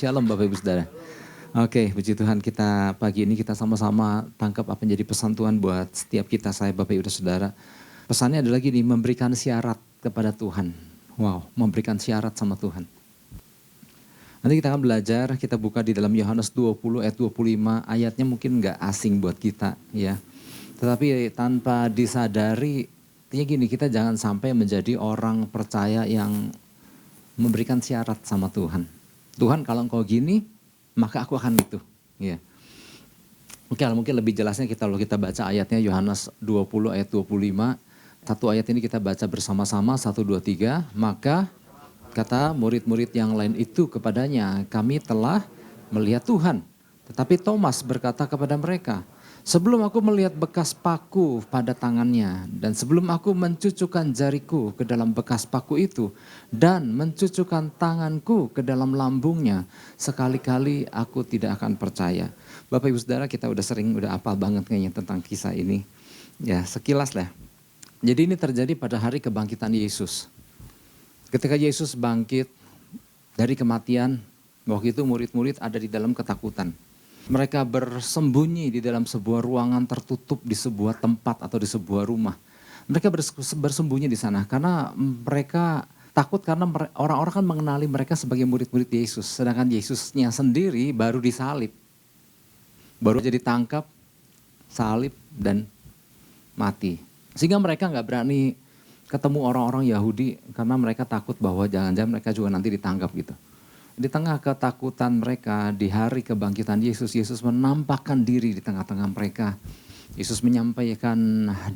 Shalom Bapak Ibu Saudara. Oke, puji Tuhan, kita pagi ini kita sama-sama tangkap apa yang jadi pesan Tuhan buat setiap kita, saya Bapak Ibu Saudara. Pesannya adalah gini, memberikan syarat kepada Tuhan. Wow, memberikan syarat sama Tuhan. Nanti kita akan belajar, kita buka di dalam Yohanes 20 ayat 25, ayatnya mungkin gak asing buat kita ya. Tetapi tanpa disadari, artinya gini, kita jangan sampai menjadi orang percaya yang memberikan syarat sama Tuhan. Tuhan kalau engkau gini, maka aku akan gitu. Ya. Oke, mungkin lebih jelasnya kalau kita baca ayatnya Yohanes 20 ayat 25. Satu ayat ini kita baca bersama-sama, 1, 2, 3. Maka kata murid-murid yang lain itu kepadanya, kami telah melihat Tuhan. Tetapi Thomas berkata kepada mereka, sebelum aku melihat bekas paku pada tangannya dan sebelum aku mencucukkan jariku ke dalam bekas paku itu dan mencucukkan tanganku ke dalam lambungnya, sekali-kali aku tidak akan percaya. Bapak Ibu Saudara, kita udah hafal banget kayaknya tentang kisah ini. Ya, sekilas lah. Jadi ini terjadi pada hari kebangkitan Yesus. Ketika Yesus bangkit dari kematian, waktu itu murid-murid ada di dalam ketakutan. Mereka bersembunyi di dalam sebuah ruangan tertutup di sebuah tempat atau di sebuah rumah. Mereka bersembunyi di sana karena mereka takut karena orang-orang kan mengenali mereka sebagai murid-murid Yesus. Sedangkan Yesusnya sendiri baru disalib. Baru aja ditangkap, salib dan mati. Sehingga mereka gak berani ketemu orang-orang Yahudi karena mereka takut bahwa jangan-jangan mereka juga nanti ditangkap gitu. Di tengah ketakutan mereka di hari kebangkitan Yesus, Yesus menampakkan diri di tengah-tengah mereka. Yesus menyampaikan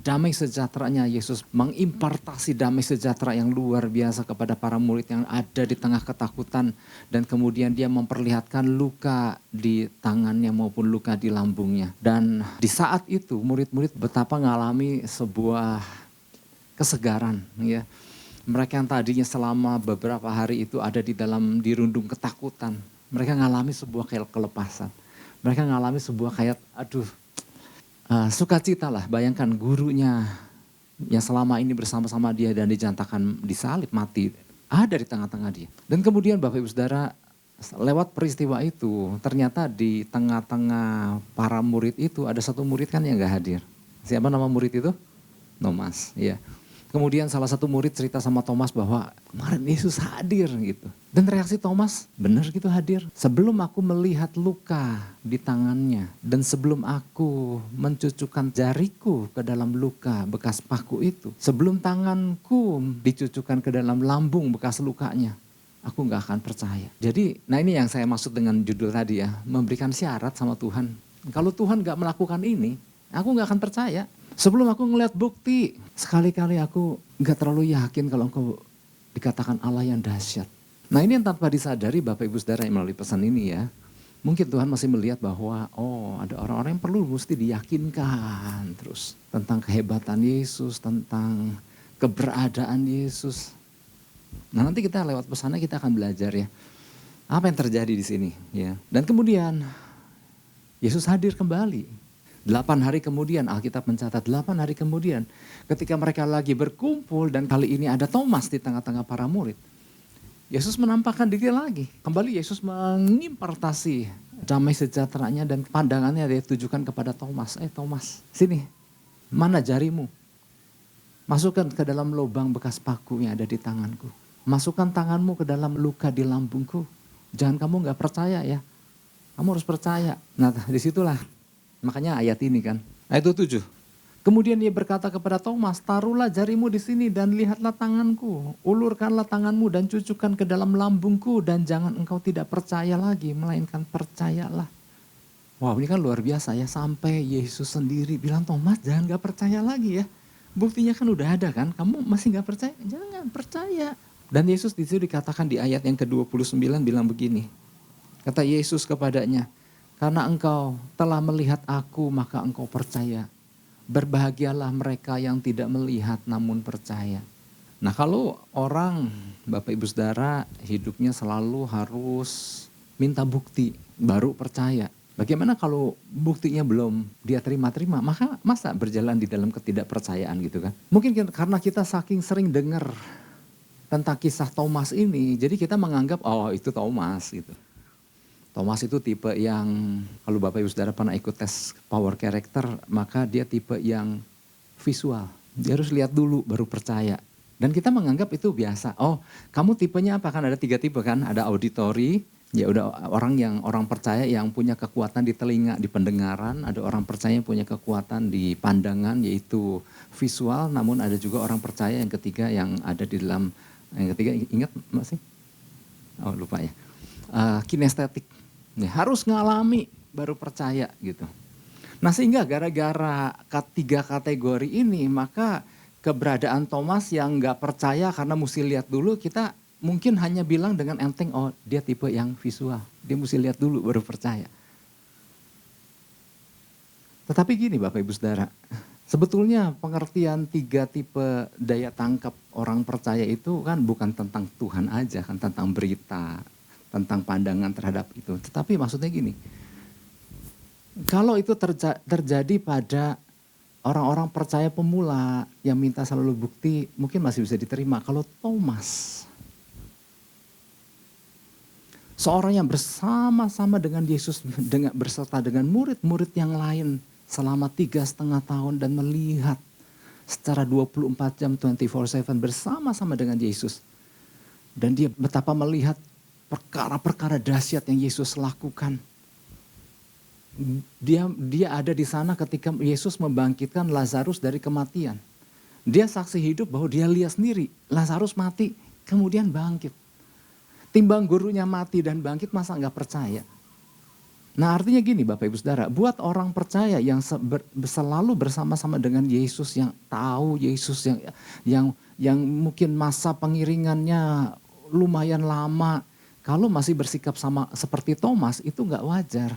damai sejahteranya, Yesus mengimpartasi damai sejahtera yang luar biasa kepada para murid yang ada di tengah ketakutan. Dan kemudian dia memperlihatkan luka di tangannya maupun luka di lambungnya. Dan di saat itu murid-murid betapa mengalami sebuah kesegaran ya. Mereka yang tadinya selama beberapa hari itu ada di dalam dirundung ketakutan. Mereka ngalami sebuah kelepasan. Mereka ngalami sebuah sukacita lah. Bayangkan gurunya yang selama ini bersama-sama dia dan dijantakan disalib mati. Ada di tengah-tengah dia. Dan kemudian Bapak Ibu Saudara, lewat peristiwa itu ternyata di tengah-tengah para murid itu ada satu murid kan yang gak hadir. Siapa nama murid itu? Thomas, ya. Kemudian salah satu murid cerita sama Thomas bahwa kemarin Yesus hadir gitu. Dan reaksi Thomas, benar gitu hadir. Sebelum aku melihat luka di tangannya dan sebelum aku mencucukkan jariku ke dalam luka bekas paku itu. Sebelum tanganku dicucukkan ke dalam lambung bekas lukanya, aku gak akan percaya. Jadi, nah ini yang saya maksud dengan judul tadi ya, memberikan syarat sama Tuhan. Kalau Tuhan gak melakukan ini, aku gak akan percaya. Sebelum aku ngeliat bukti, sekali-kali aku gak terlalu yakin kalau engkau dikatakan Allah yang dahsyat. Nah ini yang tanpa disadari Bapak Ibu Saudara yang melalui pesan ini ya. Mungkin Tuhan masih melihat bahwa ada orang-orang yang perlu mesti diyakinkan terus. Tentang kehebatan Yesus, tentang keberadaan Yesus. Nah nanti kita lewat pesannya kita akan belajar ya. Apa yang terjadi di sini ya. Dan kemudian Yesus hadir kembali. 8 hari kemudian, Alkitab mencatat 8 hari kemudian ketika mereka lagi berkumpul dan kali ini ada Thomas di tengah-tengah para murid. Yesus menampakkan diri lagi. Kembali Yesus mengimpartasi damai sejahteranya dan pandangannya dia tujukan kepada Thomas. Thomas, sini, mana jarimu? Masukkan ke dalam lubang bekas paku yang ada di tanganku. Masukkan tanganmu ke dalam luka di lambungku. Jangan kamu gak percaya ya. Kamu harus percaya. Nah disitulah. Makanya ayat ini kan, ayat 7. Kemudian dia berkata kepada Thomas, taruhlah jarimu di sini dan lihatlah tanganku. Ulurkanlah tanganmu dan cucukkan ke dalam lambungku dan jangan engkau tidak percaya lagi, melainkan percayalah. Wow, ini kan luar biasa ya, sampai Yesus sendiri bilang Thomas jangan gak percaya lagi ya. Buktinya kan udah ada kan, kamu masih gak percaya? Jangan percaya. Dan Yesus di situ dikatakan di ayat yang ke-29 bilang begini. Kata Yesus kepadanya, karena engkau telah melihat aku maka engkau percaya. Berbahagialah mereka yang tidak melihat namun percaya. Nah kalau orang Bapak Ibu Saudara hidupnya selalu harus minta bukti baru percaya. Bagaimana kalau buktinya belum dia terima-terima, masa berjalan di dalam ketidakpercayaan gitu kan. Mungkin karena kita saking sering dengar tentang kisah Thomas ini, jadi kita menganggap itu Thomas gitu. Thomas itu tipe yang, kalau Bapak Ibu Saudara pernah ikut tes power character, maka dia tipe yang visual. Dia harus lihat dulu baru percaya. Dan kita menganggap itu biasa. Oh, kamu tipenya apa? Kan ada 3 tipe kan, ada auditory, ya udah orang percaya yang punya kekuatan di telinga, di pendengaran. Ada orang percaya yang punya kekuatan di pandangan, yaitu visual. Namun ada juga orang percaya yang ketiga yang ada di dalam, yang ketiga ingat masih? Oh lupa ya. Kinestetik. Nih, harus ngalami baru percaya gitu. Nah sehingga gara-gara 3 kategori ini, maka keberadaan Thomas yang gak percaya karena mesti lihat dulu, kita mungkin hanya bilang dengan enteng, oh dia tipe yang visual. Dia mesti lihat dulu baru percaya. Tetapi gini Bapak Ibu Saudara, sebetulnya pengertian 3 tipe daya tangkap orang percaya itu kan bukan tentang Tuhan aja, kan tentang berita, tentang pandangan terhadap itu. Tetapi maksudnya gini, kalau itu terjadi pada orang-orang percaya pemula yang minta selalu bukti, mungkin masih bisa diterima. Kalau Thomas, seorang yang bersama-sama dengan Yesus, berserta dengan murid-murid yang lain selama 3,5 tahun dan melihat secara 24 jam 24/7 bersama-sama dengan Yesus. Dan dia betapa melihat perkara-perkara dahsyat yang Yesus lakukan. Dia ada di sana ketika Yesus membangkitkan Lazarus dari kematian. Dia saksi hidup bahwa dia lihat sendiri Lazarus mati kemudian bangkit. Timbang gurunya mati dan bangkit, masa nggak percaya? Nah artinya gini Bapak Ibu Saudara, buat orang percaya yang selalu bersama-sama dengan Yesus, yang tahu Yesus, yang mungkin masa pengiringannya lumayan lama, kalau masih bersikap sama seperti Thomas itu nggak wajar.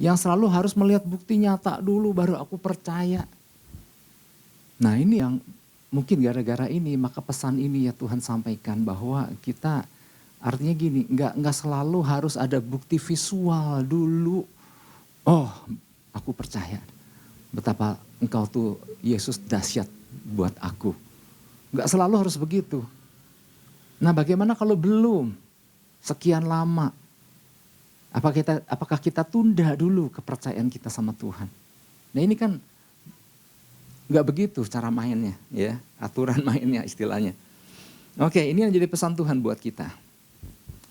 Yang selalu harus melihat bukti nyata dulu baru aku percaya. Nah ini yang mungkin gara-gara ini maka pesan ini ya Tuhan sampaikan bahwa kita artinya gini, nggak selalu harus ada bukti visual dulu. Oh aku percaya betapa engkau tuh Yesus dahsyat buat aku. Nggak selalu harus begitu. Nah bagaimana kalau belum? Sekian lama, apakah kita tunda dulu kepercayaan kita sama Tuhan? Nah ini kan nggak begitu cara mainnya, ya aturan mainnya istilahnya. Oke, ini yang jadi pesan Tuhan buat kita.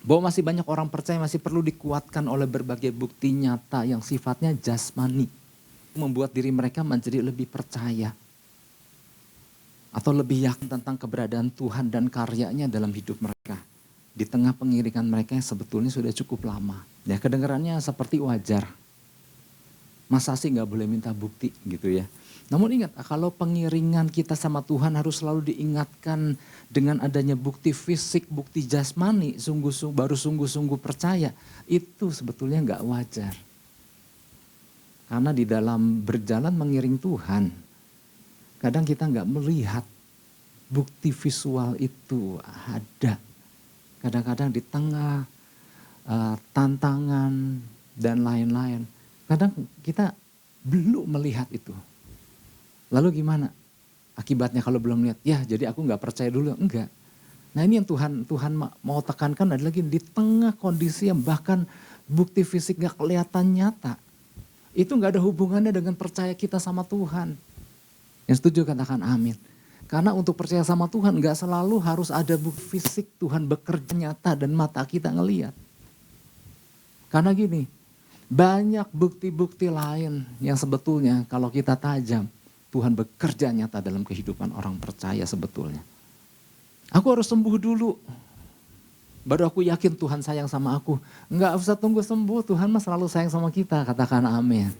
Bahwa masih banyak orang percaya masih perlu dikuatkan oleh berbagai bukti nyata yang sifatnya jasmani. Membuat diri mereka menjadi lebih percaya. Atau lebih yakin tentang keberadaan Tuhan dan karyanya dalam hidup mereka. Di tengah pengiringan mereka yang sebetulnya sudah cukup lama. Ya kedengarannya seperti wajar. Masa sih gak boleh minta bukti gitu ya. Namun ingat, kalau pengiringan kita sama Tuhan harus selalu diingatkan dengan adanya bukti fisik, bukti jasmani, baru sungguh-sungguh percaya. Itu sebetulnya gak wajar. Karena di dalam berjalan mengiring Tuhan, kadang kita gak melihat bukti visual itu ada. Kadang-kadang di tengah tantangan dan lain-lain. Kadang kita belum melihat itu. Lalu gimana? Akibatnya kalau belum lihat, ya jadi aku gak percaya dulu. Enggak. Nah ini yang Tuhan mau tekankan adalah gini, di tengah kondisi yang bahkan bukti fisik gak kelihatan nyata. Itu gak ada hubungannya dengan percaya kita sama Tuhan. Yang setuju katakan amin. Karena untuk percaya sama Tuhan gak selalu harus ada bukti fisik Tuhan bekerja nyata dan mata kita ngelihat. Karena gini, banyak bukti-bukti lain yang sebetulnya kalau kita tajam, Tuhan bekerja nyata dalam kehidupan orang percaya sebetulnya. Aku harus sembuh dulu, baru aku yakin Tuhan sayang sama aku. Enggak usah tunggu sembuh, Tuhan mah selalu sayang sama kita, katakan amin.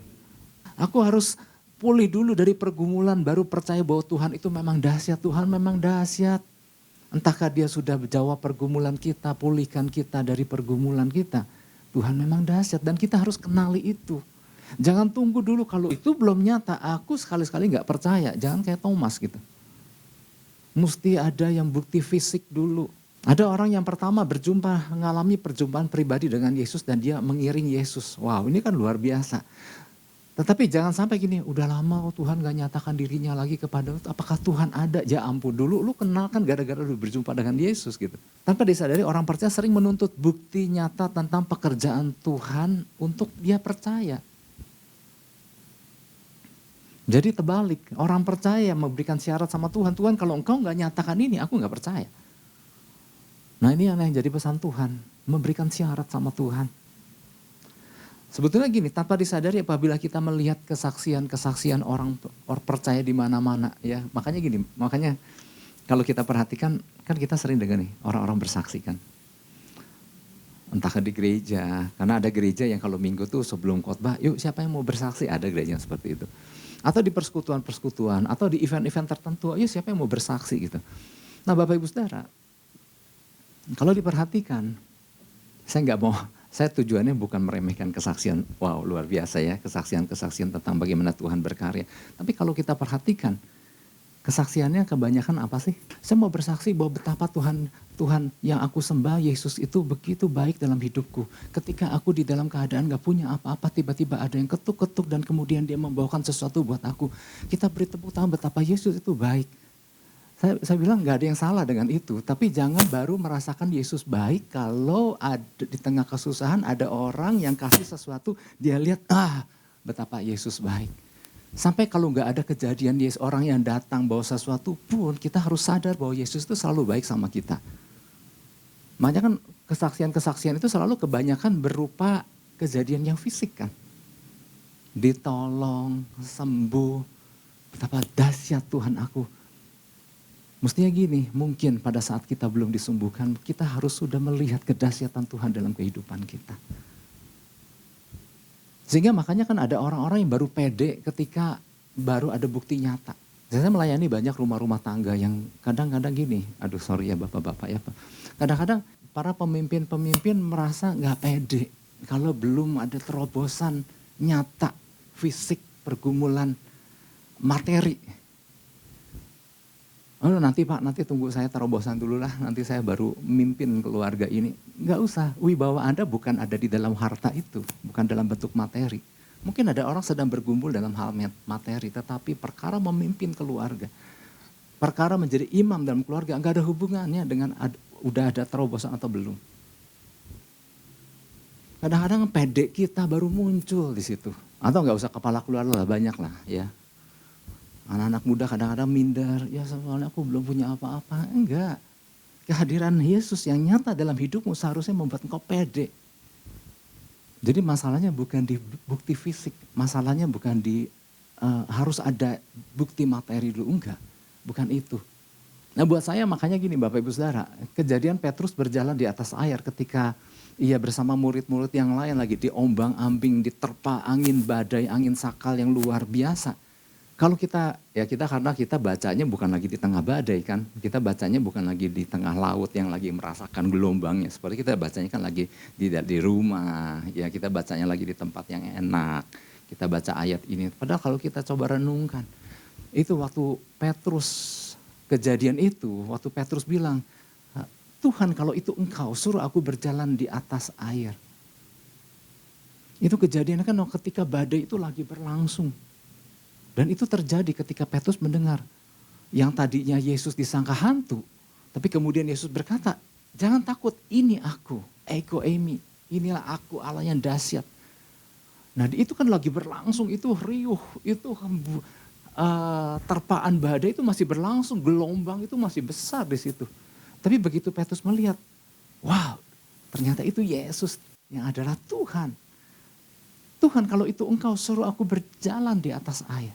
Aku harus pulih dulu dari pergumulan, baru percaya bahwa Tuhan itu memang dahsyat. Tuhan memang dahsyat. Entahkah dia sudah jawab pergumulan kita, pulihkan kita dari pergumulan kita. Tuhan memang dahsyat dan kita harus kenali itu. Jangan tunggu dulu kalau itu belum nyata, aku sekali-sekali gak percaya. Jangan kayak Thomas gitu. Mesti ada yang bukti fisik dulu. Ada orang yang pertama mengalami perjumpaan pribadi dengan Yesus dan dia mengiring Yesus. Wow, ini kan luar biasa. Tetapi jangan sampai gini, udah lama Tuhan gak nyatakan dirinya lagi kepada lu. Apakah Tuhan ada? Ya ampun, dulu lu kenal kan gara-gara lu berjumpa dengan Yesus gitu. Tanpa disadari orang percaya sering menuntut bukti nyata tentang pekerjaan Tuhan untuk dia percaya. Jadi terbalik, orang percaya memberikan syarat sama Tuhan. Tuhan kalau engkau gak nyatakan ini, aku gak percaya. Nah ini yang jadi pesan Tuhan, memberikan syarat sama Tuhan. Sebetulnya gini, tanpa disadari apabila kita melihat kesaksian-kesaksian orang percaya di mana-mana ya. Makanya kalau kita perhatikan kan kita sering dengar nih orang-orang bersaksi kan. Entah di gereja, karena ada gereja yang kalau minggu tuh sebelum khotbah, yuk siapa yang mau bersaksi, ada gereja yang seperti itu. Atau di persekutuan-persekutuan, atau di event-event tertentu, yuk siapa yang mau bersaksi gitu. Nah Bapak Ibu Saudara, kalau diperhatikan, saya tujuannya bukan meremehkan kesaksian, wow luar biasa ya, kesaksian-kesaksian tentang bagaimana Tuhan berkarya. Tapi kalau kita perhatikan, kesaksiannya kebanyakan apa sih? Saya mau bersaksi bahwa betapa Tuhan yang aku sembah, Yesus itu begitu baik dalam hidupku. Ketika aku di dalam keadaan gak punya apa-apa, tiba-tiba ada yang ketuk-ketuk dan kemudian dia membawakan sesuatu buat aku. Kita beri tepuk tangan betapa Yesus itu baik. Saya bilang gak ada yang salah dengan itu, tapi jangan baru merasakan Yesus baik kalau ada di tengah kesusahan ada orang yang kasih sesuatu, dia lihat betapa Yesus baik. Sampai kalau gak ada kejadian Yesus, orang yang datang bawa sesuatu pun kita harus sadar bahwa Yesus itu selalu baik sama kita. Makanya kan kesaksian-kesaksian itu selalu kebanyakan berupa kejadian yang fisik kan. Ditolong, sembuh, betapa dahsyat Tuhan aku. Mestinya gini, mungkin pada saat kita belum disembuhkan, kita harus sudah melihat kedahsyatan Tuhan dalam kehidupan kita. Sehingga makanya kan ada orang-orang yang baru pede ketika baru ada bukti nyata. Saya melayani banyak rumah-rumah tangga yang kadang-kadang gini, aduh sorry ya bapak-bapak ya. Kadang-kadang para pemimpin-pemimpin merasa gak pede kalau belum ada terobosan nyata, fisik, pergumulan, materi. Oh nanti Pak, nanti tunggu saya terobosan dulu lah, nanti saya baru mimpin keluarga ini. Enggak usah, wibawa Anda bukan ada di dalam harta itu, bukan dalam bentuk materi. Mungkin ada orang sedang bergumul dalam hal materi, tetapi perkara memimpin keluarga, perkara menjadi imam dalam keluarga, enggak ada hubungannya dengan udah ada terobosan atau belum. Kadang-kadang pede kita baru muncul di situ. Atau enggak usah kepala keluarga lah, banyak lah ya. Anak-anak muda kadang-kadang minder, ya soalnya aku belum punya apa-apa. Enggak, kehadiran Yesus yang nyata dalam hidupmu seharusnya membuat engkau pede. Jadi masalahnya bukan di bukti fisik, masalahnya bukan di harus ada bukti materi dulu, enggak. Bukan itu. Nah buat saya makanya gini Bapak Ibu Saudara, kejadian Petrus berjalan di atas air ketika ia bersama murid-murid yang lain lagi diombang-ambing, diterpa angin badai, angin sakal yang luar biasa. Kalau kita karena kita bacanya bukan lagi di tengah badai kan, kita bacanya bukan lagi di tengah laut yang lagi merasakan gelombangnya, seperti kita bacanya kan lagi di rumah, ya kita bacanya lagi di tempat yang enak, kita baca ayat ini. Padahal kalau kita coba renungkan, itu waktu Petrus, kejadian itu, waktu Petrus bilang, Tuhan kalau itu engkau suruh aku berjalan di atas air. Itu kejadian kan ketika badai itu lagi berlangsung. Dan itu terjadi ketika Petrus mendengar yang tadinya Yesus disangka hantu. Tapi kemudian Yesus berkata, jangan takut ini aku, ego eimi, inilah aku Allah yang dahsyat. Nah itu kan lagi berlangsung, itu riuh, itu terpaan badai itu masih berlangsung, gelombang itu masih besar di situ. Tapi begitu Petrus melihat, wow ternyata itu Yesus yang adalah Tuhan. Tuhan kalau itu engkau suruh aku berjalan di atas air.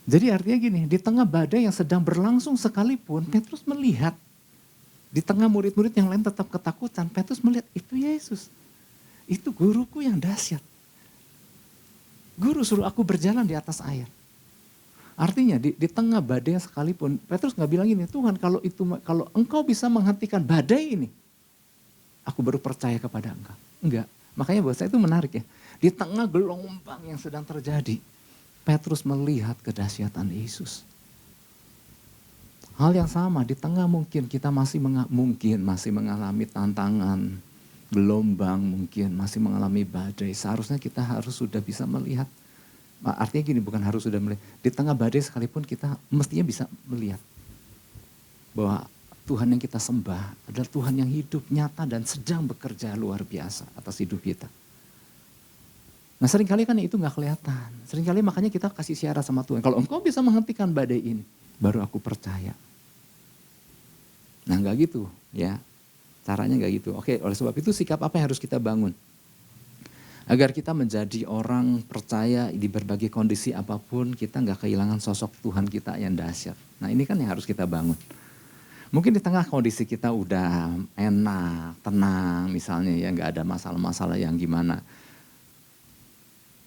Jadi artinya gini, di tengah badai yang sedang berlangsung sekalipun, Petrus melihat, di tengah murid-murid yang lain tetap ketakutan, Petrus melihat itu Yesus. Itu guruku yang dahsyat. Guru suruh aku berjalan di atas air. Artinya di tengah badai sekalipun, Petrus gak bilang gini, Tuhan kalau engkau bisa menghentikan badai ini, aku baru percaya kepada engkau. Enggak, makanya buat saya itu menarik ya. Di tengah gelombang yang sedang terjadi, Petrus melihat kedahsyatan Yesus. Hal yang sama di tengah mungkin kita masih mengalami tantangan, gelombang mungkin masih mengalami badai. Seharusnya kita harus sudah bisa melihat Artinya gini, bukan harus sudah melihat. Di tengah badai sekalipun kita mestinya bisa melihat bahwa Tuhan yang kita sembah adalah Tuhan yang hidup, nyata dan sedang bekerja luar biasa atas hidup kita. Nah seringkali kan itu gak kelihatan. Seringkali makanya kita kasih syarat sama Tuhan. Kalau engkau bisa menghentikan badai ini, baru aku percaya. Nah gak gitu ya. Caranya gak gitu. Oke, oleh sebab itu sikap apa yang harus kita bangun? Agar kita menjadi orang percaya di berbagai kondisi apapun, kita gak kehilangan sosok Tuhan kita yang dahsyat. Nah ini kan yang harus kita bangun. Mungkin di tengah kondisi kita udah enak, tenang misalnya ya, gak ada masalah-masalah yang gimana.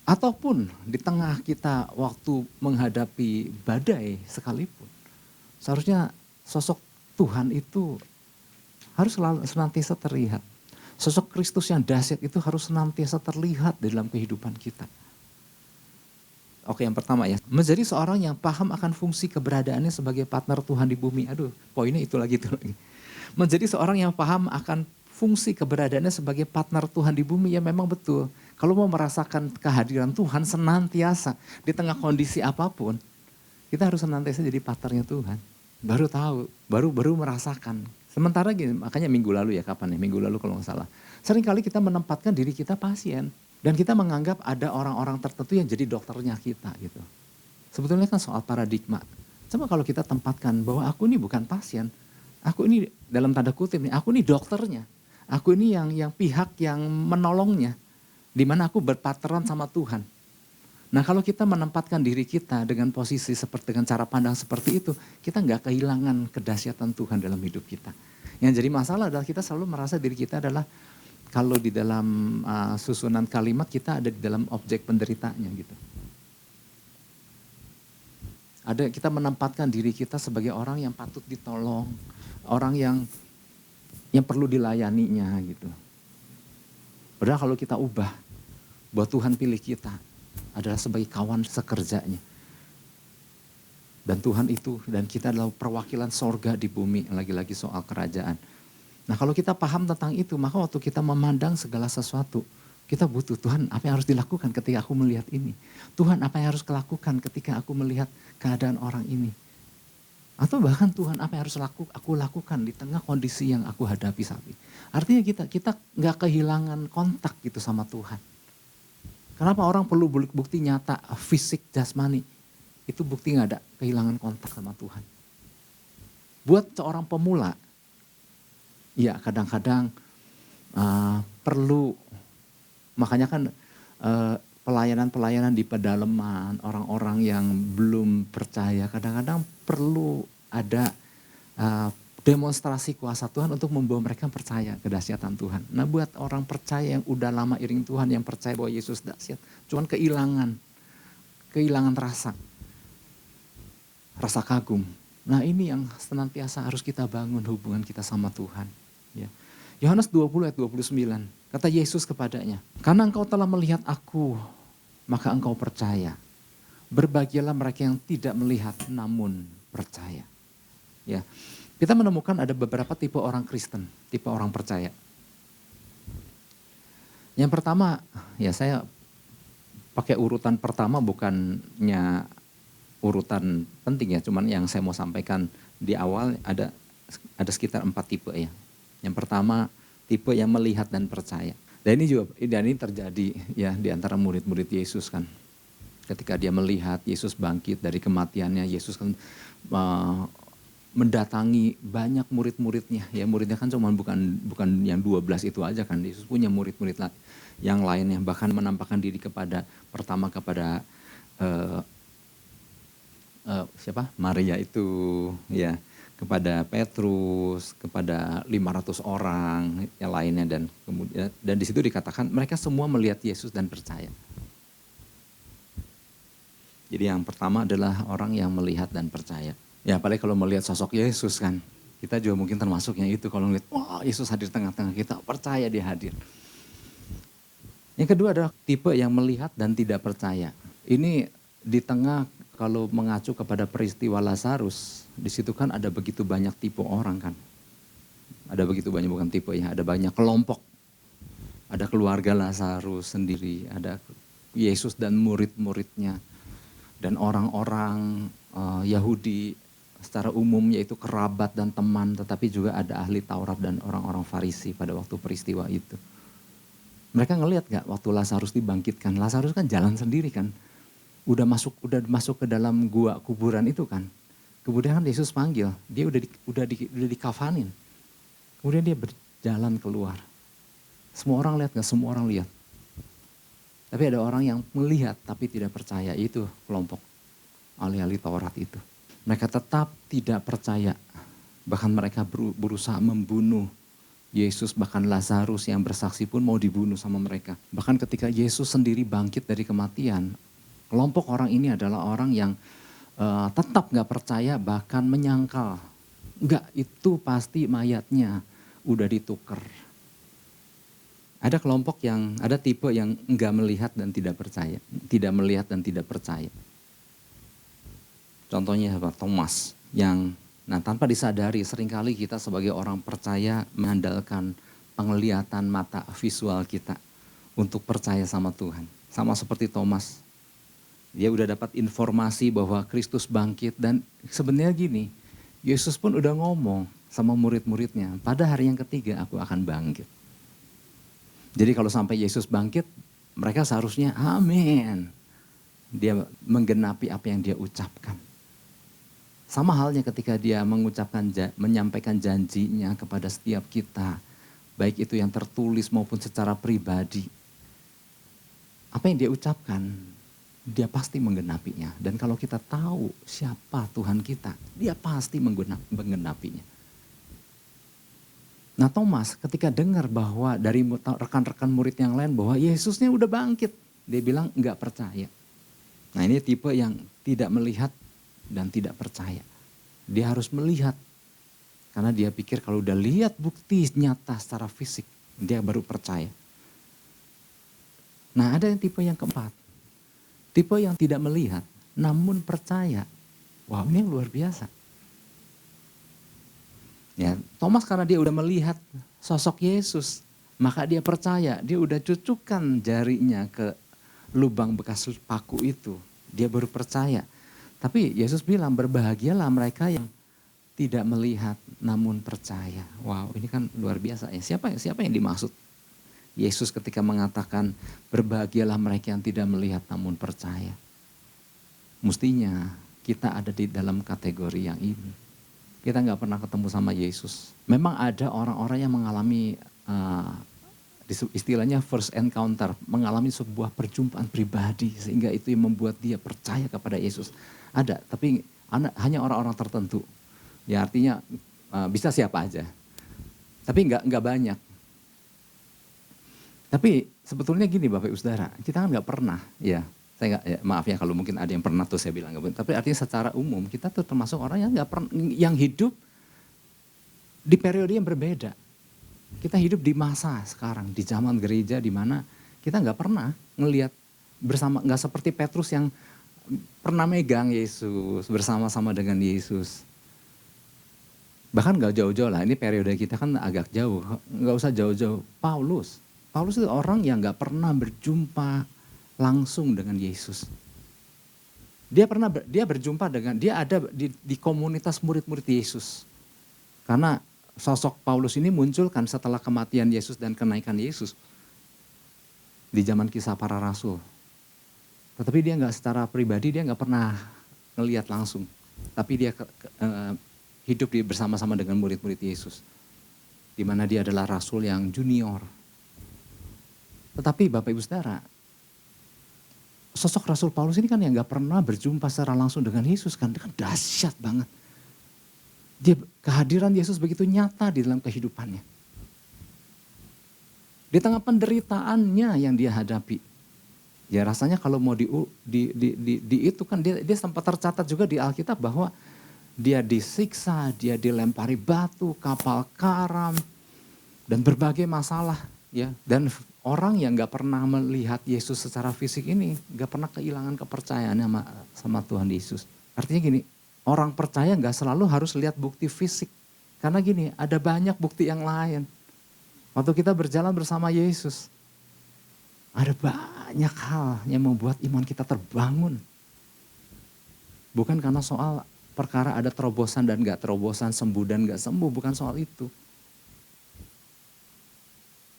Ataupun di tengah kita waktu menghadapi badai sekalipun, seharusnya sosok Tuhan itu harus senantiasa terlihat. Sosok Kristus yang dahsyat itu harus senantiasa terlihat di dalam kehidupan kita. Oke, yang pertama ya, menjadi seorang yang paham akan fungsi keberadaannya sebagai partner Tuhan di bumi. Aduh, poinnya itu lagi. Menjadi seorang yang paham akan fungsi keberadaannya sebagai partner Tuhan di bumi, ya memang betul. Kalau mau merasakan kehadiran Tuhan senantiasa di tengah kondisi apapun, kita harus senantiasa jadi partnernya Tuhan. Baru tahu, baru merasakan. Sementara gini, makanya minggu lalu ya, kapan nih? Minggu lalu kalau nggak salah. Seringkali kita menempatkan diri kita pasien. Dan kita menganggap ada orang-orang tertentu yang jadi dokternya kita gitu. Sebetulnya kan soal paradigma. Coba kalau kita tempatkan bahwa aku ini bukan pasien. Aku ini dalam tanda kutip nih, aku ini dokternya. Aku ini yang pihak yang menolongnya. Di mana aku berpartneran sama Tuhan. Nah kalau kita menempatkan diri kita dengan posisi seperti, dengan cara pandang seperti itu, kita nggak kehilangan kedahsyatan Tuhan dalam hidup kita. Yang jadi masalah adalah kita selalu merasa diri kita adalah, kalau di dalam susunan kalimat kita ada di dalam objek penderitanya gitu. Kita menempatkan diri kita sebagai orang yang patut ditolong, orang yang perlu dilayaninya gitu. Padahal kalau kita ubah, bahwa Tuhan pilih kita adalah sebagai kawan sekerjanya. Dan Tuhan itu dan kita adalah perwakilan sorga di bumi, lagi-lagi soal kerajaan. Nah kalau kita paham tentang itu, maka waktu kita memandang segala sesuatu, kita butuh Tuhan apa yang harus dilakukan ketika aku melihat ini. Tuhan apa yang harus kulakukan ketika aku melihat keadaan orang ini. Atau bahkan Tuhan apa yang harus aku lakukan di tengah kondisi yang aku hadapi saat ini. Artinya kita gak kehilangan kontak gitu sama Tuhan. Kenapa orang perlu bukti nyata, fisik, jasmani. Itu bukti gak ada kehilangan kontak sama Tuhan. Buat seorang pemula, ya kadang-kadang perlu, makanya kan pelayanan-pelayanan di pedalaman, orang-orang yang belum percaya, kadang-kadang perlu ada demonstrasi kuasa Tuhan untuk membawa mereka percaya kedahsyatan Tuhan. Nah buat orang percaya yang udah lama iring Tuhan, yang percaya bahwa Yesus dahsyat, cuman kehilangan rasa kagum. Nah ini yang senantiasa harus kita bangun hubungan kita sama Tuhan. Ya. Yohanes 20 ayat 29, kata Yesus kepadanya, karena engkau telah melihat aku, maka engkau percaya. Berbahagialah mereka yang tidak melihat namun percaya. Ya. Kita menemukan ada beberapa tipe orang Kristen, tipe orang percaya. Yang pertama, ya saya pakai urutan pertama bukannya urutan penting ya, cuman yang saya mau sampaikan di awal ada sekitar 4 tipe ya. Yang pertama tipe yang melihat dan percaya. Dan ini terjadi ya di antara murid-murid Yesus kan. Ketika dia melihat Yesus bangkit dari kematiannya, Yesus kan mendatangi banyak murid-muridnya. Ya muridnya kan cuma bukan yang 12 itu aja kan. Yesus punya murid-murid yang lainnya, bahkan menampakkan diri kepada Maria itu ya, kepada Petrus, kepada 500 orang yang lainnya, dan di situ dikatakan mereka semua melihat Yesus dan percaya. Jadi yang pertama adalah orang yang melihat dan percaya. Ya apalagi kalau melihat sosok Yesus kan, kita juga mungkin termasuknya itu, kalau melihat wah Yesus hadir tengah-tengah kita, percaya dia hadir. Yang kedua adalah tipe yang melihat dan tidak percaya. Ini di tengah, kalau mengacu kepada peristiwa Lazarus, di situ kan ada begitu banyak tipe orang kan. Ada begitu banyak, bukan tipe ya, ada banyak kelompok. Ada keluarga Lazarus sendiri, ada Yesus dan murid-muridnya. Dan orang-orang Yahudi secara umum yaitu kerabat dan teman, tetapi juga ada ahli Taurat dan orang-orang Farisi pada waktu peristiwa itu. Mereka ngelihat gak waktu Lazarus dibangkitkan? Lazarus kan jalan sendiri kan. Udah masuk ke dalam gua kuburan itu kan. Kemudian kan Yesus panggil, dia udah dikafanin. Kemudian dia berjalan keluar. Semua orang lihat gak? Semua orang lihat. Tapi ada orang yang melihat tapi tidak percaya, itu kelompok ahli-ahli Taurat itu. Mereka tetap tidak percaya. Bahkan mereka berusaha membunuh Yesus, bahkan Lazarus yang bersaksi pun mau dibunuh sama mereka. Bahkan ketika Yesus sendiri bangkit dari kematian, kelompok orang ini adalah orang yang tetap gak percaya, bahkan menyangkal. Enggak, itu pasti mayatnya udah ditukar. Ada kelompok ada tipe yang enggak melihat dan tidak percaya. Tidak melihat dan tidak percaya. Contohnya Thomas yang tanpa disadari seringkali kita sebagai orang percaya mengandalkan penglihatan mata visual kita untuk percaya sama Tuhan. Sama seperti Thomas. Dia udah dapat informasi bahwa Kristus bangkit dan sebenarnya gini, Yesus pun udah ngomong sama murid-muridnya, pada hari yang ketiga aku akan bangkit. Jadi kalau sampai Yesus bangkit, mereka seharusnya amin. Dia menggenapi apa yang dia ucapkan. Sama halnya ketika dia menyampaikan janjinya kepada setiap kita, baik itu yang tertulis maupun secara pribadi. Apa yang dia ucapkan, dia pasti menggenapinya. Dan kalau kita tahu siapa Tuhan kita, dia pasti menggenapinya. Nah Thomas ketika dengar bahwa dari rekan-rekan murid yang lain bahwa Yesusnya udah bangkit, dia bilang enggak percaya. Nah ini tipe yang tidak melihat dan tidak percaya. Dia harus melihat. Karena dia pikir kalau udah lihat bukti nyata secara fisik, dia baru percaya. Nah ada yang tipe yang keempat. Tipe yang tidak melihat namun percaya. Wah ini yang luar biasa. Ya, Thomas karena dia udah melihat sosok Yesus, maka dia percaya. Dia udah cucukkan jarinya ke lubang bekas paku itu. Dia baru percaya. Tapi Yesus bilang berbahagialah mereka yang tidak melihat namun percaya. Wow, ini kan luar biasa ya. Siapa yang dimaksud? Yesus ketika mengatakan berbahagialah mereka yang tidak melihat namun percaya. Mestinya kita ada di dalam kategori yang ini. Kita nggak pernah ketemu sama Yesus. Memang ada orang-orang yang mengalami istilahnya first encounter, mengalami sebuah perjumpaan pribadi sehingga itu yang membuat dia percaya kepada Yesus. Ada, tapi hanya orang-orang tertentu. Ya artinya bisa siapa aja. Tapi nggak banyak. Tapi sebetulnya gini Bapak Ibu Saudara, kita kan nggak pernah ya. Maaf ya kalau mungkin ada yang pernah tuh saya bilang nggak benar. Tapi artinya secara umum kita tuh termasuk orang yang nggak pernah, yang hidup di periode yang berbeda. Kita hidup di masa sekarang, di zaman gereja di mana kita nggak pernah ngelihat bersama, nggak seperti Petrus yang pernah megang Yesus, bersama-sama dengan Yesus. Bahkan nggak jauh-jauh lah, ini periode kita kan agak jauh, nggak usah jauh-jauh. Paulus itu orang yang nggak pernah berjumpa langsung dengan Yesus. Dia berjumpa dengan, dia ada di komunitas murid-murid Yesus. Karena sosok Paulus ini muncul kan setelah kematian Yesus dan kenaikan Yesus. Di zaman Kisah Para Rasul. Tetapi dia nggak secara pribadi, dia nggak pernah ngelihat langsung. Tapi dia hidup bersama-sama dengan murid-murid Yesus. Di mana dia adalah rasul yang junior. Tetapi Bapak Ibu Saudara, sosok Rasul Paulus ini kan yang gak pernah berjumpa secara langsung dengan Yesus kan dahsyat banget. Kehadiran Yesus begitu nyata di dalam kehidupannya. Di tengah penderitaannya yang dia hadapi. Ya rasanya kalau mau itu kan dia sempat tercatat juga di Alkitab bahwa dia disiksa, dia dilempari batu, kapal karam, dan berbagai masalah. Ya, dan orang yang gak pernah melihat Yesus secara fisik ini gak pernah kehilangan kepercayaannya sama Tuhan Yesus. Artinya gini, orang percaya gak selalu harus lihat bukti fisik. Karena gini, ada banyak bukti yang lain. Waktu kita berjalan bersama Yesus, Ada banyak hal yang membuat iman kita terbangun. Bukan karena soal perkara ada terobosan dan gak terobosan, sembuh dan gak sembuh, bukan soal itu.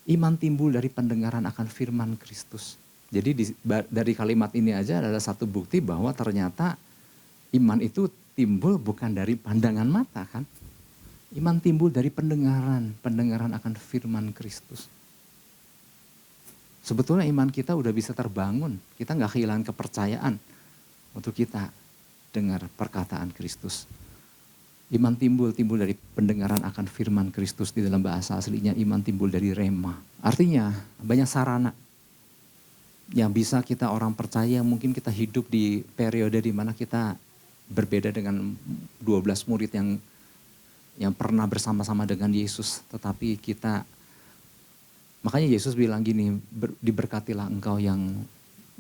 Iman timbul dari pendengaran akan firman Kristus. Jadi dari kalimat ini aja adalah satu bukti bahwa ternyata iman itu timbul bukan dari pandangan mata kan. Iman timbul dari pendengaran akan firman Kristus. Sebetulnya iman kita udah bisa terbangun, kita gak kehilangan kepercayaan untuk kita dengar perkataan Kristus. Iman timbul dari pendengaran akan firman Kristus. Di dalam bahasa aslinya iman timbul dari rema. Artinya banyak sarana yang bisa kita orang percaya, mungkin kita hidup di periode di mana kita berbeda dengan 12 murid yang pernah bersama-sama dengan Yesus. Tetapi makanya Yesus bilang gini, diberkatilah engkau yang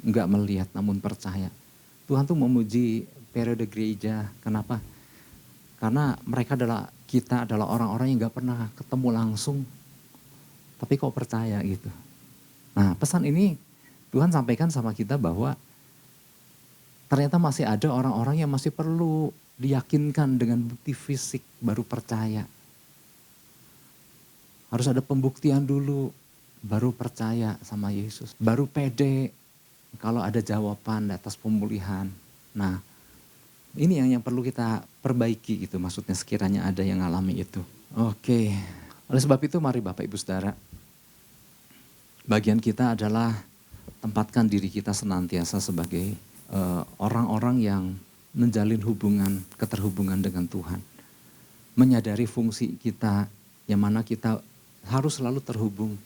enggak melihat namun percaya. Tuhan tuh memuji periode gereja, kenapa? Karena kita adalah orang-orang yang gak pernah ketemu langsung, tapi kok percaya gitu. Nah pesan ini Tuhan sampaikan sama kita bahwa ternyata masih ada orang-orang yang masih perlu diyakinkan dengan bukti fisik baru percaya. Harus ada pembuktian dulu baru percaya sama Yesus. Baru pede kalau ada jawaban atas pemulihan. Nah ini yang perlu kita perbaiki gitu, maksudnya sekiranya ada yang ngalami itu. Oke, oleh sebab itu mari Bapak Ibu Saudara, bagian kita adalah tempatkan diri kita senantiasa sebagai orang-orang yang menjalin keterhubungan dengan Tuhan. Menyadari fungsi kita yang mana kita harus selalu terhubung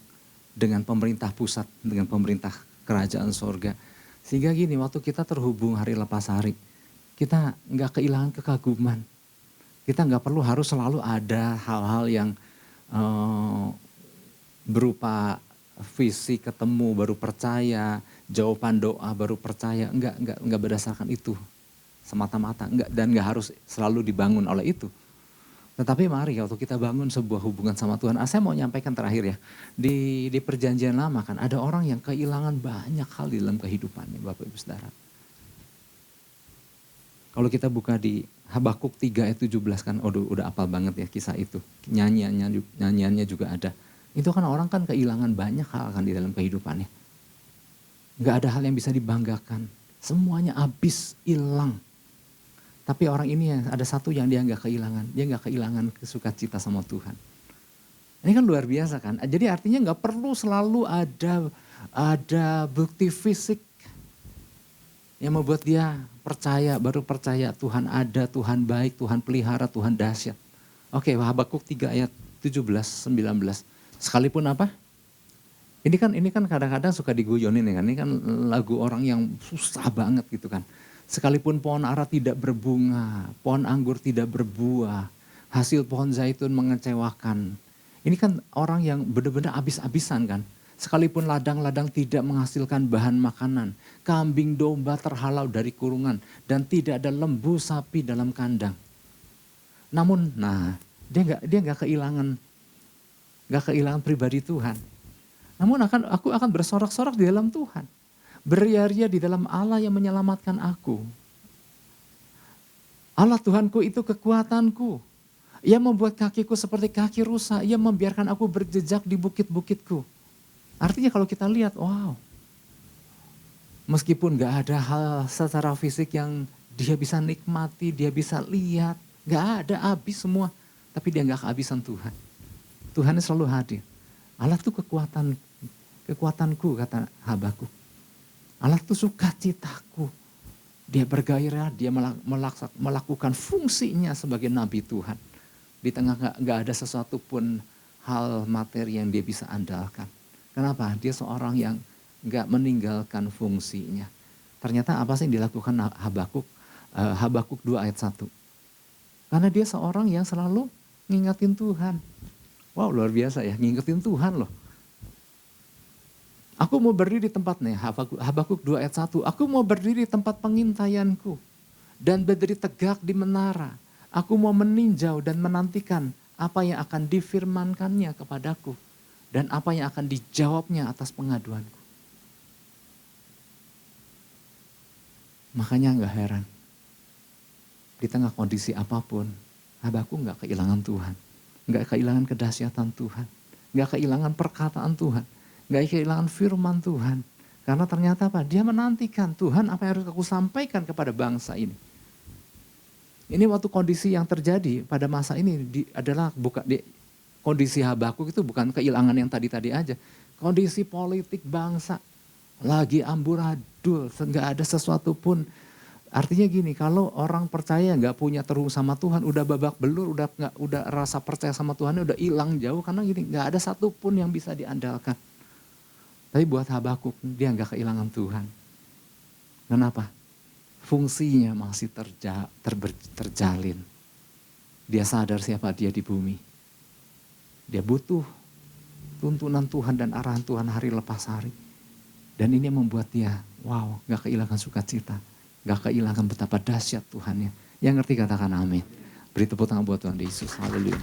dengan pemerintah pusat, dengan pemerintah kerajaan sorga. Sehingga gini, waktu kita terhubung hari lepas hari, kita nggak kehilangan kekaguman. Kita nggak perlu harus selalu ada hal-hal yang berupa visi ketemu baru percaya, jawaban doa baru percaya. Enggak berdasarkan itu semata-mata. Dan nggak harus selalu dibangun oleh itu. Tetapi mari waktu kita bangun sebuah hubungan sama Tuhan. Saya mau nyampaikan terakhir ya. Di perjanjian lama kan ada orang yang kehilangan banyak hal di dalam kehidupannya Bapak Ibu Saudara. Kalau kita buka di Habakuk 3 ayat 17 kan, udah apal banget ya kisah itu. Nyanyiannya juga ada. Itu kan orang kan kehilangan banyak hal kan di dalam kehidupannya. Gak ada hal yang bisa dibanggakan. Semuanya habis, hilang. Tapi orang ini ada satu yang dia gak kehilangan. Dia gak kehilangan sukacita sama Tuhan. Ini kan luar biasa kan. Jadi artinya gak perlu selalu ada bukti fisik yang membuat dia baru percaya Tuhan ada, Tuhan baik, Tuhan pelihara, Tuhan dahsyat. Oke, Habakuk 3 ayat 17, 19. Sekalipun apa? Ini kan kadang-kadang suka diguyonin ya kan. Ini kan lagu orang yang susah banget gitu kan. Sekalipun pohon ara tidak berbunga, pohon anggur tidak berbuah, hasil pohon zaitun mengecewakan. Ini kan orang yang benar-benar habis-habisan kan. Sekalipun ladang-ladang tidak menghasilkan bahan makanan, kambing domba terhalau dari kurungan, dan tidak ada lembu sapi dalam kandang. Namun, dia nggak kehilangan pribadi Tuhan. Namun aku akan bersorak-sorak di dalam Tuhan, beria-ria di dalam Allah yang menyelamatkan aku. Allah Tuhanku itu kekuatanku. Ia membuat kakiku seperti kaki rusa. Ia membiarkan aku berjejak di bukit-bukitku. Artinya kalau kita lihat, wow. Meskipun gak ada hal secara fisik yang dia bisa nikmati, dia bisa lihat. Gak ada, habis semua. Tapi dia gak kehabisan Tuhan. Tuhan selalu hadir. Allah tuh kekuatanku kata Habakuk. Allah tuh sukacitaku. Dia bergairah, dia melakukan fungsinya sebagai nabi Tuhan. Di tengah gak ada sesuatu pun hal materi yang dia bisa andalkan. Kenapa? Dia seorang yang gak meninggalkan fungsinya. Ternyata apa sih yang dilakukan Habakuk? Habakuk 2 ayat 1. Karena dia seorang yang selalu ngingetin Tuhan. Wow, luar biasa ya, ngingetin Tuhan loh. Aku mau berdiri di tempat nih, Habakuk 2 ayat 1. Aku mau berdiri di tempat pengintaianku dan berdiri tegak di menara. Aku mau meninjau dan menantikan apa yang akan difirmankannya kepadaku dan apa yang akan dijawabnya atas pengaduanku. Makanya gak heran. Di tengah kondisi apapun, Habakuk gak kehilangan Tuhan. Gak kehilangan kedahsyatan Tuhan. Gak kehilangan perkataan Tuhan. Gak kehilangan firman Tuhan. Karena ternyata apa? Dia menantikan Tuhan apa yang harus aku sampaikan kepada bangsa ini. Ini waktu kondisi yang terjadi pada masa ini adalah kondisi Habakuk itu bukan kehilangan yang tadi-tadi aja. Kondisi politik bangsa lagi amburadul, nggak ada sesuatu pun. Artinya gini, kalau orang percaya nggak punya terhubung sama Tuhan, udah babak belur, udah rasa percaya sama Tuhan udah hilang jauh karena gini, nggak ada satupun yang bisa diandalkan. Tapi buat Habakuk dia nggak kehilangan Tuhan. Kenapa? Fungsinya masih terjalin. Dia sadar siapa dia di bumi. Dia butuh tuntunan Tuhan dan arahan Tuhan hari lepas hari. Dan ini membuat dia, wow, gak kehilangan sukacita. Gak kehilangan betapa dahsyat Tuhannya. Yang ngerti katakan amin. Beri tepuk tangan buat Tuhan Yesus. Haleluya.